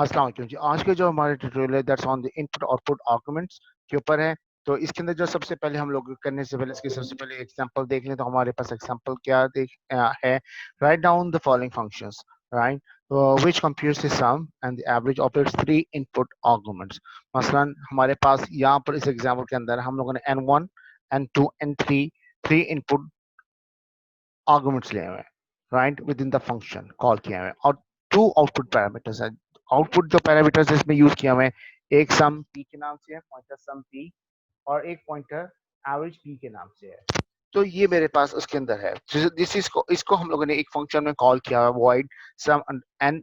अस्सलाम वालेकुम जी। आज के जो हमारे ट्यूटोरियल है that's on the input output arguments के ऊपर है। तो इसके अंदर जो सबसे पहले हम लोग करने से पहले इसकी सबसे पहले एग्जांपल देख लें। तो हमारे पास एग्जांपल क्या है, write down the following functions, right, which computes the sum and the average operates three input arguments. मसलन हमारे पास यहाँ पर इस एग्जांपल के अंदर हम लोगों ने n1 n2 n3 three input arguments लिए हुए हैं, right, with in the function call किए हुए हैं, और टू आउटपुट पैरामीटर्स है। आउटपुट जो पैरामीटर्स इसमें यूज किए हुए हैं, एक सम पी के नाम से है, पॉइंटर सम पी, और एक पॉइंटर एवरेज पी के नाम से है। तो ये मेरे पास उसके अंदर है। दिस इसको इसको हम लोगों ने एक फंक्शन में कॉल किया है, void sum and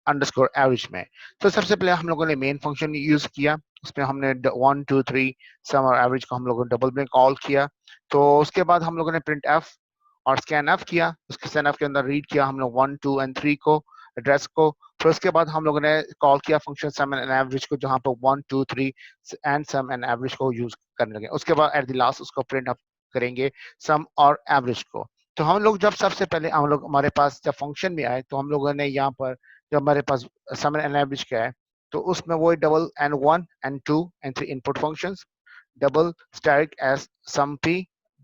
underscore average में। तो सबसे पहले हम लोगों ने मेन फंक्शन यूज किया, उसमें हमने 1 2 3 सम और एवरेज को हम लोगों ने डबल में कॉल किया। तो उसके बाद हम लोगों ने प्रिंट एफ और स्कैन एफ किया। उसके स्कैन एफ के अंदर रीड किया हम लोग 1 2 एंड 3 को, एड्रेस को। फिर उसके बाद हम लोगों ने कॉल किया फंक्शन सम एंड एवरेज को, जहां पर 1 2 3 एंड सम एंड एवरेज को यूज करने लगे। उसके बाद एट द लास्ट उसको प्रिंट अप करेंगे सम और एवरेज को। तो हम लोग जब सबसे पहले हम लोग हमारे पास जब फंक्शन में आए, तो हम लोगों ने यहाँ पर जब हमारे पास सम एंड एवरेज क्या है, तो उसमें वो double and one and two and three input functions, double static as sum p,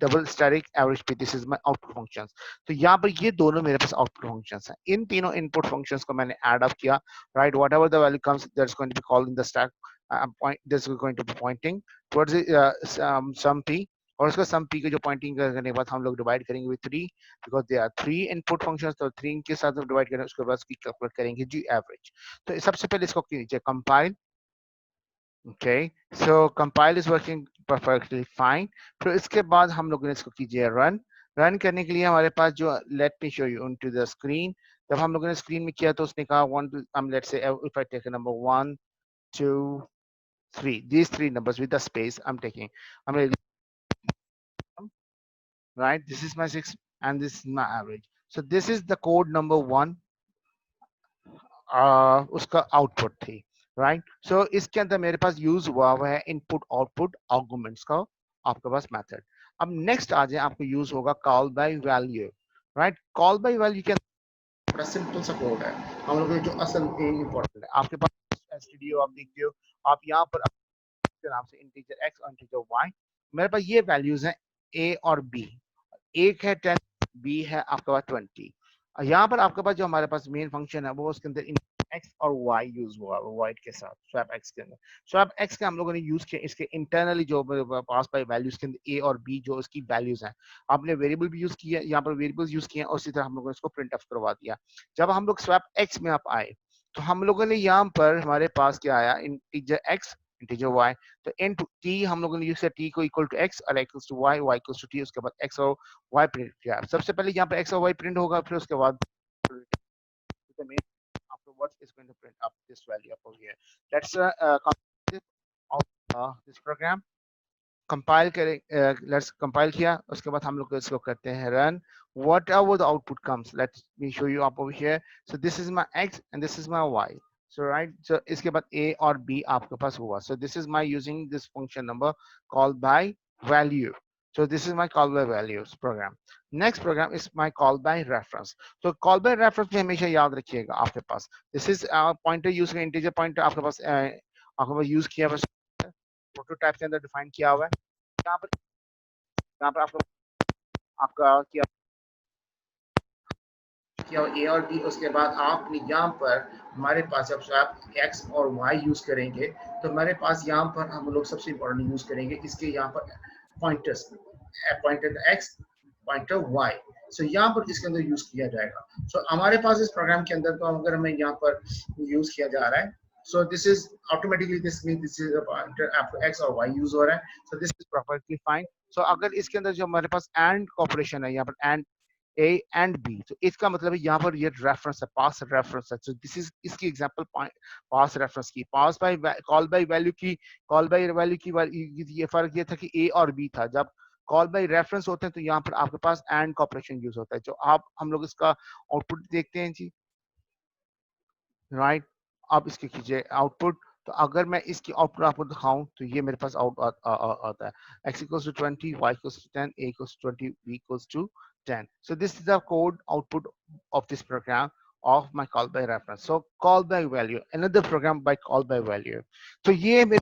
double static average p, this is my output functions। तो यहाँ पर ये दोनों मेरे पास output functions हैं। इन तीनों input functions को मैंने add up किया, right, whatever the value comes that's going to be called in the stack, point this is going to be pointing towards the sum p। और उसका sum p के जो pointing करने के बाद हम लोग डिवाइड करेंगे with 3 because there are 3 input functions, तो 3 के साथ डिवाइड करेंगे, उसके बाद इसकी कैलकुलेट करेंगे जी एवरेज। तो सबसे पहले इसको कीजिए compile. Okay, so compile is working perfectly fine। फिर इसके बाद हम लोग ने इसको कीजिए रन। रन करने के लिए हमारे पास जो let me show you on to the screen, जब हम लोगों ने स्क्रीन में किया तो उसने कहा one two let's say if I take number 1 2 3, these three numbers with the space I'm taking, I'm ready, right, this is my 6 and this is my average। So this is the code number 1, उसका output थी, right. सो इसके अंदर मेरे पास use हुआ है input output arguments का आपके पास method. अब नेक्स्ट आ जाए, आपको यूज होगा call by value, right. Call by value के अंदर बड़ा सिंपल सा कोड है। हम लोग जो असल इंपॉर्टेंट है, आपके पास एसटीडीओ आप देखते हो, आप यहाँ पर के नाम से इंटीजर एक्स और इंटीजर वाई, मेरे पास ये वैल्यूज हैं ए और बी। एक है 10, बी है आपके पास 20। यहाँ पर आपके पास जो हमारे पास मेन फंक्शन है वो उसके अंदर एक्स और वाई यूज हुआ वाइट के साथ स्वैप एक्स के अंदर। स्वैप एक्स का हम लोगों ने यूज किया, इसके इंटरनली जो पास बाय वैल्यूज के अंदर ए और बी जो इसकी वैल्यूज हैं, आपने वेरिएबल भी यूज किया, यहाँ पर वेरिएबल्स यूज किए और उसी तरह हम लोगों ने इसको प्रिंट ऑफ करवा दिया। जब हम लोग स्वैप एक्स में आप आए, तो हम लोगों ने यहाँ पर हमारे पास क्या आया, इंटीजर एक्स इंटीजर वाई। तो इन टी हम लोगों ने यूज किया टी को इक्वल टू एक्स और equal to Y, Y equal to T, उसके बाद एक्स और वाई प्रिंट किया। सबसे पहले यहाँ पर एक्स और वाई प्रिंट होगा, फिर उसके बाद afterwards is going to print up this value up over here। Let's of this program compile करें, let's compile किया, उसके बाद हम लोग इसको करते हैं run। Whatever the output comes, let me show you up over here। So this is my x and this is my y। So right, so इसके बाद a और b आपके पास हुआ। So this is my using this function number called by value। So this is my call by values program। Next program is my call by reference। तो call by reference में हमेशा याद रखिएगा आपके पास this is pointer use का integer pointer आपके पास use किया हुआ प्रोटोटाइप के अंदर डिफाइन किया हुआ है। यहाँ पर आपको आपका किया किया ए और बी। उसके बाद आपने यहाँ पर हमारे पास जब आप एक्स और वाई यूज करेंगे, तो हमारे पास यहाँ पर हम लोग सबसे इंपॉर्टेंट यूज करेंगे इसके यहाँ पर pointers, pointer X pointer Y. So यहाँ पर इसके अंदर यूज किया जाएगा। सो हमारे पास इस प्रोग्राम के अंदर तो अगर हमें यहाँ पर यूज किया जा रहा है, so this is automatically this means this is a pointer आपको x और y यूज हो रहा है। so this is perfectly fine। so अगर इसके अंदर जो हमारे पास एंड ऑपरेशन है, यहाँ पर एंड ए एंड बी, तो इसका मतलब है यहाँ पर ये रेफरेंस है, पास रेफरेंस है। तो दिस इज इसकी एग्जांपल पास रेफरेंस की, पास बाय कॉल बाय वैल्यू की, कॉल बाय वैल्यू की ये फर्क ये था कि ए और बी था। जब कॉल बाय रेफरेंस होते हैं तो यहाँ पर आपके पास एंड का ऑपरेशन यूज होता है। जो आप हम लोग इसका आउटपुट देखते हैं जी, राइट। अब इसके कीजिए आउटपुट। तो अगर मैं इसकी आउटपुट आपको दिखाऊं, तो ये मेरे पास आउट आता है x equals to 20, y equals to 10, a equals to 20, b equals to 10। So this is the code output of this program of my call by reference. So call by value, another program by call by value. तो ये में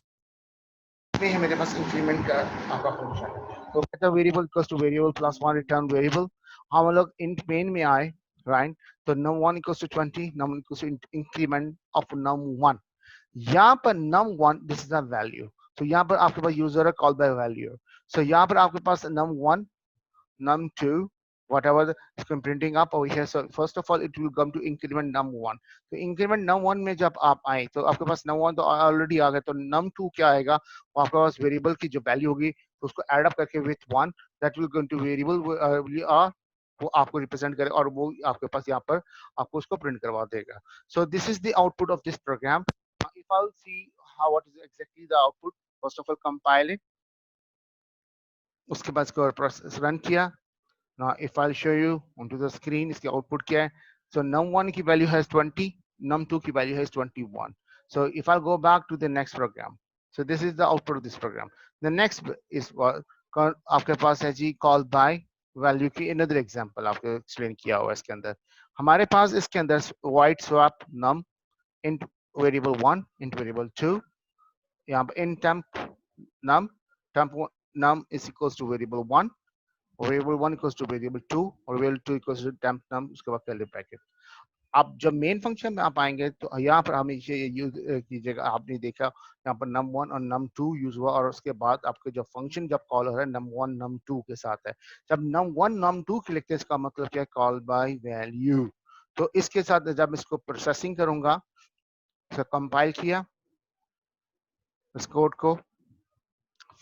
है मेरे पास increment का आपका function है। तो कहता variable equals to variable plus one return variable. हम लोग इंट मेन में आए, राइट? तो num one equals to 20, num equals to increment of num one. यहाँ पर num one this is a value, तो यहाँ पर आपके पास यूजर है कॉल बाय वैल्यू। सो यहाँ पर आपके पास num one, num2, whatever is printing up over here. So first of all it will come to increment num1. तो increment num1 में जब आप आए तो आपके पास num1 तो ऑलरेडी आ गया, तो num2 क्या आएगा, वो आपके पास वेरिएबल की जो वैल्यू होगी तो उसको ऐड अप करके with 1 that will go into variable वो आपको रिप्रेजेंट करे और वो आपके पास यहाँ पर आपको उसको प्रिंट करवा देगा। So this is the output of this program. If I see how what is exactly the output, first of all compile it, उसके बाद इसको प्रोसेस रन किया। Now, if I'll show you onto the screen, इसकी output क्या है? So num1 की value has 20, num2 की value has 21. So if I'll go back to the next program, so this is the output of this program. The next is what आपके पास है जी call by value की another example आपको explain किया हुआ है इसके अंदर। हमारे पास इसके अंदर void swap num int variable 1 int variable 2, यहाँ पर int temp num is equals to variable 1, variable 1 equals to variable 2 और variable 2 equals to temp num, उसके बाद curly bracket। अब जब मेन फंक्शन में आप आएंगे तो यहाँ पर हमेशा ये यूज कीजिएगा, आपने देखा यहाँ पर num1 और num2 यूज हुआ और उसके बाद आपके जो फंक्शन जब कॉल हो रहा है num1 num2 के साथ है। जब num1 num2 के लिखते हैं इसका मतलब क्या है, कॉल बाय वैल्यू। तो इसके साथ जब इसको प्रोसेसिंग करूंगा, इसका कंपाइल किया इस कोड को,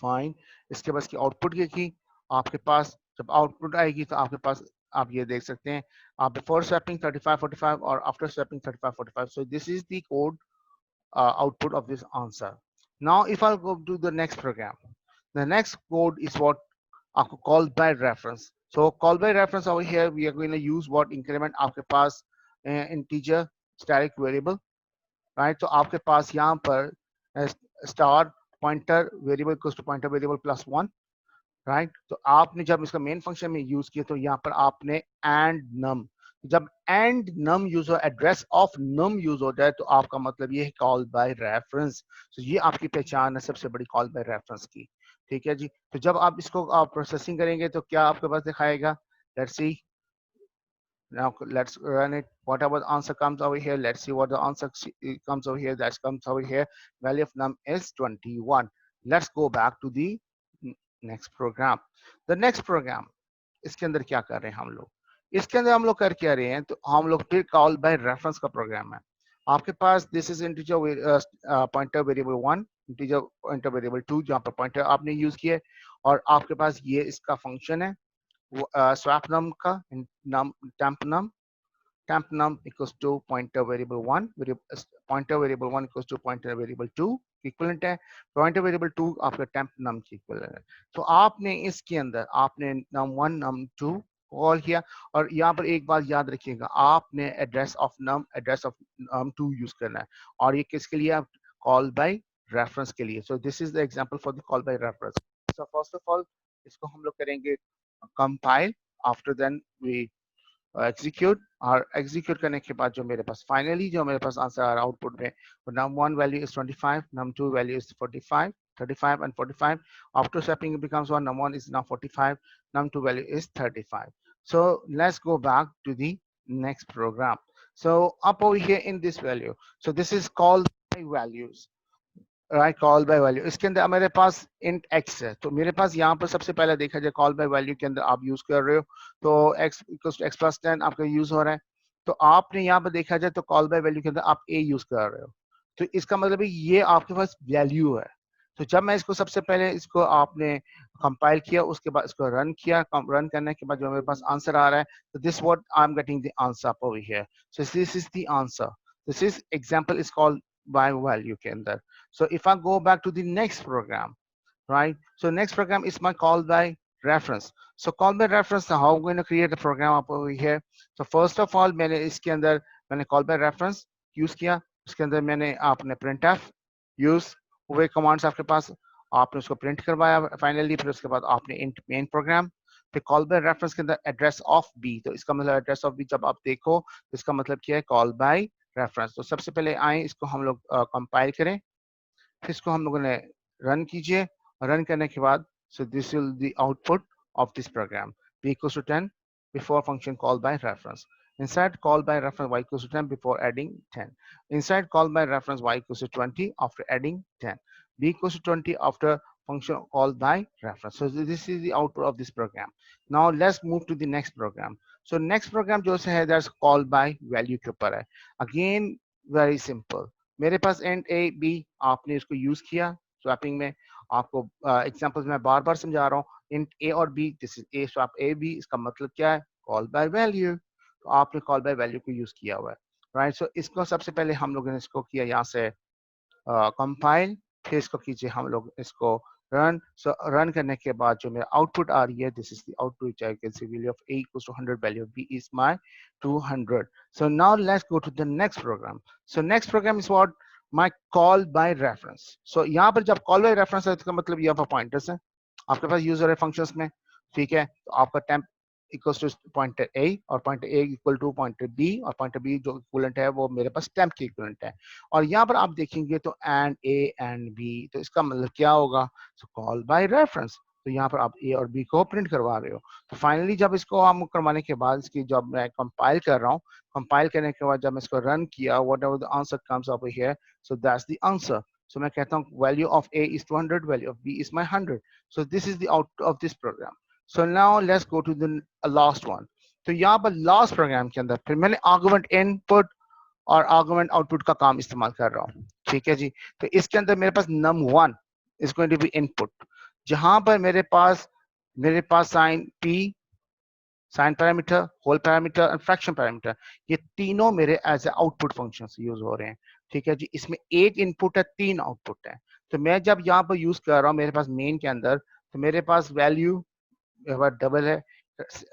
फाइन, इसके बाद इसकी आउटपुट की आपके पास जब आउटपुट आएगी तो आपके पास आप ये देख सकते हैं आप बिफोर स्वैपिंग 3545 और after swapping 3545। So this is the code output of this answer. Now if I'll go to the next program, the next code is what called by reference. So call by reference over here we are going to use what increment आपके पास integer static variable, right? तो आपके पास यहाँ पर star pointer variable equals to pointer variable plus 1, right? तो आपने जब इसका मेन फंक्शन में यूज किया तो यहाँ पर आपने एंड नम, जब एंड नम यूज हो, एड्रेस ऑफ नम यूज हो जाए तो आपका मतलब ये है कॉल बाय रेफरेंस। तो ये आपकी पहचान है सबसे बड़ी कॉल बाय रेफरेंस की, ठीक है जी। तो जब आप इसको आप प्रोसेसिंग करेंगे तो क्या आपके पास दिखाएगा, let's see. Now let's run it. Whatever the answer comes over here, let's see what the answer comes over here. That comes over here. Value of num is 21. Let's go back to the next program. The next program, इसके अंदर क्या कर रहे हैं हम लोग, इसके अंदर हम लोग कर क्या रहे हैं, तो हम लोग फिर कॉल बाय रेफरेंस का प्रोग्राम है। आपके पास this is integer pointer variable 1, integer pointer variable 2 जहाँ पर पॉइंटर आपने यूज किया और आपके पास ये इसका फंक्शन है swap num का num temp num equals to pointer variable 1, pointer variable 1 equals to pointer variable 2 equivalent है, pointer variable 2 आपका temp num की इक्विवेलेंट है। तो आपने इसके अंदर आपने num1 num2 कॉल किया और यहाँ पर एक बात याद रखिएगा, आपने एड्रेस ऑफ num2 यूज करना है और ये किसके लिए, आप कॉल बाय रेफरेंस के लिए। सो this is the example for the call by reference. So first of all इसको हम लोग करेंगे compile, after then we execute और execute करने के बाद जो मेरे पास finally जो मेरे पास आंसर आ रहा है आउटपुट में, तो num1 value is 25, num2 value is 45, 35 and 45, after swapping it becomes 1, num1 is now 45, num2 value is 35. So let's go back to the next program. So up over here in this value, so this is called by values, right, call by value. इसके अंदर मेरे पास int x है, तो मेरे पास यहाँ पर सबसे पहले देखा जाए कॉल बाय वैल्यू के अंदर आप यूज कर रहे हो तो X equals to X plus 10 आपका यूज हो रहा है। तो आपने यहाँ पर देखा जाए तो कॉल बाय वैल्यू के अंदर आप ए यूज कर रहे हो, तो इसका मतलब है ये आपके पास वैल्यू है। तो जब मैं इसको सबसे पहले इसको आपने कंपाइल किया, उसके बाद इसको रन किया, रन करने के बाद जो मेरे पास आंसर आ रहा है, तो this what I am getting the answer over here. So this is the answer, this is example is called by value के अंदर। So if I go back to the next program, right? So next program is my call by reference. So call by reference, how I'm going to create a program up over here. So first of all, मैंने इसके अंदर मैंने call by reference use किया, उसके अंदर मैंने आपने printf use हुए commands आपके पास, आपने उसको print करवाया finally, फिर उसके बाद आपने int main program, फिर कॉल बाय रेफरेंस के अंदर एड्रेस ऑफ बी, तो इसका मतलब एड्रेस ऑफ बी जब आप देखो तो इसका मतलब क्या है, कॉल बाय रेफरेंस। तो सबसे पहले आए इसको हम लोग कंपाइल करें, फिर इसको हम लोगों ने रन कीजिए, रन करने के बाद so this will the output of this program, b equals to 10 before function call by reference, inside call by reference y equals to 10 before adding 10, inside call by reference y equals to 20 after adding 10, b equals to 20 after function call by reference. So this is the output of this program. Now let's move to the next program. So next program जो है that's call by value के ऊपर है, again very simple. मेरे पास and A B आपने इसको use किया swapping में, आपको एग्जांपल्स मैं बार बार समझा रहा हूँ, इंट ए और B, this is a swap A B, इसका मतलब क्या है, कॉल बाय वैल्यू। तो आपने कॉल बाय वैल्यू को यूज किया हुआ है, राइट। सो इसको सबसे पहले हम लोगों ने इसको किया यहाँ से कंपाइल, फिर इसको कीजिए हम लोग इसको रन। सो रन करने के बाद जो मेरा आउटपुट आ रही है, this is the output, I can see value of a equals to 100, value of b is my 200. So now let's go to the next program. So next program is what, my call by reference. So यहाँ पर जब call by reference है, इसका मतलब यहाँ पर pointers है आपके पास यूजर है फंक्शंस में, ठीक है। तो आपका temp equals to pointer A, और pointer A equal to pointer B, और पॉइंटर बी जो इक्वलेंट है वो मेरे पास टेम्प के इक्वलेंट है। और यहाँ पर आप देखेंगे तो एंड ए एंड बी, तो इसका मतलब क्या होगा, सो कॉल बाय रेफरेंस। तो यहाँ पर आप ए और बी को प्रिंट करवा रहे हो। तो फाइनली जब इसको हम करवाने के बाद, इसकी जब मैं कंपाइल कर रहा हूँ, कंपाइल करने के बाद जब मैं इसको रन किया, whatever the answer comes up here, so that's the answer. So मैं कहता हूँ value of A is 200, value of B is my 100। So this is the output of this program. So now let's go to the last one. तो यहाँ पर last program के अंदर फिर मैंने आर्गुमेंट इनपुट और आर्गुमेंट आउटपुट का काम इस्तेमाल कर रहा हूँ, ठीक है जी। तो इसके अंदर मेरे पास num1 is going to be input, जहां पर मेरे पास sign P, sign parameter, whole parameter and fraction parameter, ये तीनों मेरे as a output function use हो रहे हैं, ठीक है जी। इसमें एक इनपुट है, तीन आउटपुट है। तो मैं जब यहाँ पर यूज कर रहा हूँ मेरे पास मेन के अंदर, तो मेरे पास वैल्यू डबल है,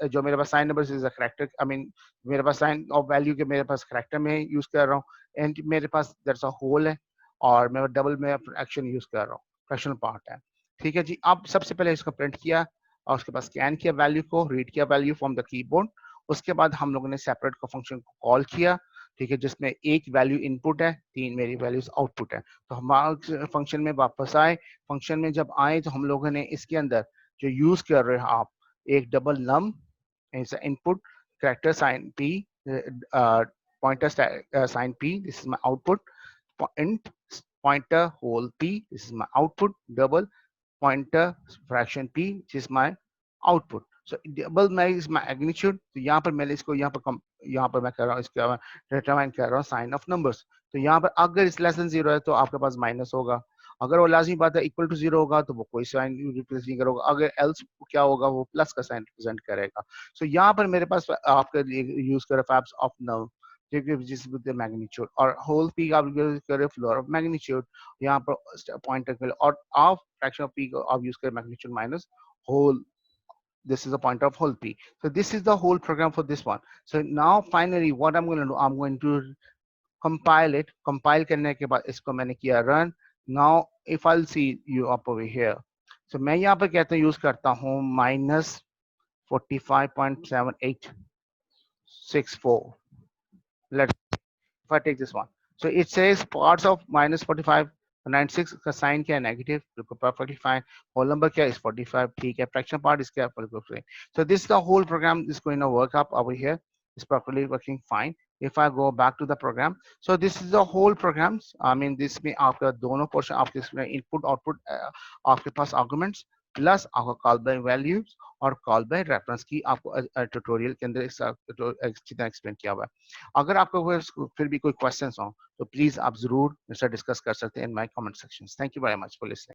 जो मेरे पास sign number is a character, I mean मेरे पास साइन ऑफ वैल्यू के मेरे पास करैक्टर में यूज कर रहा हूँ, एंड मेरे पास दैट्स अ होल है, और मैं डबल में फ्रैक्शन यूज कर रहा हूँ, फ्रैक्शनल पार्ट है, ठीक है जी। अब सबसे पहले इसको प्रिंट किया, और उसके बाद स्कैन किया वैल्यू को, रीड किया वैल्यू फ्रॉम द कीबोर्ड। उसके बाद हम लोगों ने सेपरेट का फंक्शन को कॉल किया, ठीक है, जिसमें एक वैल्यू इनपुट है, तीन मेरी वैल्यूज आउटपुट है। तो हमारे फंक्शन में वापस आए, फंक्शन में जब आए तो हम लोगों ने इसके अंदर जो यूज कर रहे हैं आप, एक double num is the input, character sign p, pointer sign p, this is my output, int pointer whole p, this is my output, double pointer fraction p, which is my output. So double is my magnitude, तो यहाँ पर मैंने इसको यहाँ पर मैं कर रहा हूँ, इसका डिटरमाइन कर रहा हूँ साइन ऑफ नंबर्स। तो यहाँ पर अगर इस लेस देन 0 है तो आपके पास माइनस होगा, अगर वो लाजमी बात है इक्वल टू 0 होगा तो वो कोई साइन रिप्रेजेंट नहीं करोगा, अगर एल्स क्या होगा, वो प्लस का साइन रिप्रेजेंट करेगा। सो यहाँ पर मेरे पास आपके यूज कर फैब्स ऑफ नव, जिस विद मैग्नीट्यूड, और होल पी आप यूज करें फ्लोर ऑफ मैग्नीट्यूड, यहाँ पर पॉइंटर, और ऑफ फ्रैक्शन ऑफ पी को आप यूज करें magnitude minus whole, this is a point of whole p. So this is the whole program for this one. So now finally what I'm going to do, I'm going to compile it, compile करने के बाद इसको मैंने किया run. Now if I'll see you up over here, so मैं यहाँ पर कहते हैं यूज करता हूँ -45.7864. Let's, if I take this one, so it says parts of -45.96 का साइन क्या है, negative, perfectly fine. Whole number क्या is 45, ठीक है, fraction part is क्या, perfectly. So this is the whole program is going to work up over here. It's properly working fine. If I go back to the program, so this is the whole programs. I mean this में आपका दोनों portion आपके इसमें input output आपके पास arguments plus आपका call by values और call by reference की आपको ट्यूटोरियल के अंदर अच्छी तरह एक्सप्लेन किया हुआ है। अगर आपको फिर भी कोई क्वेश्चंस हो तो प्लीज आप जरूर मुझसे डिस्कस कर सकते हैं in my comment sections. Thank you very much for listening.